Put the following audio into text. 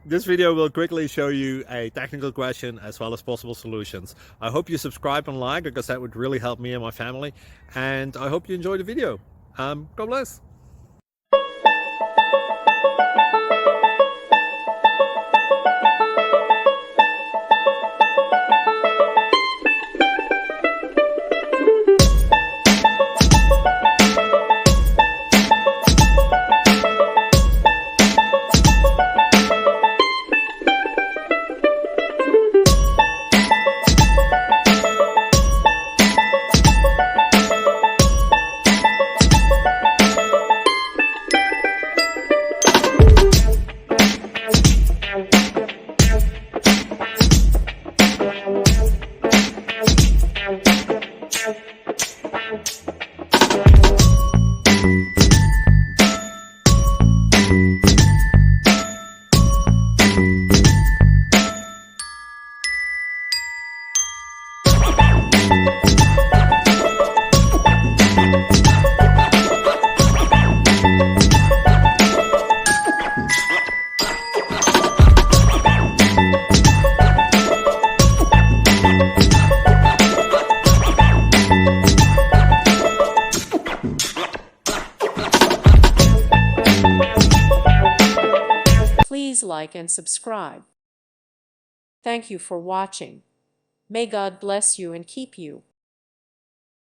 This video will quickly show you a technical question as well as possible solutions. I hope you subscribe and like, because that would really help me and my family. And I hope you enjoy the video. God bless. Please like and subscribe. Thank you for watching. May God bless you and keep you.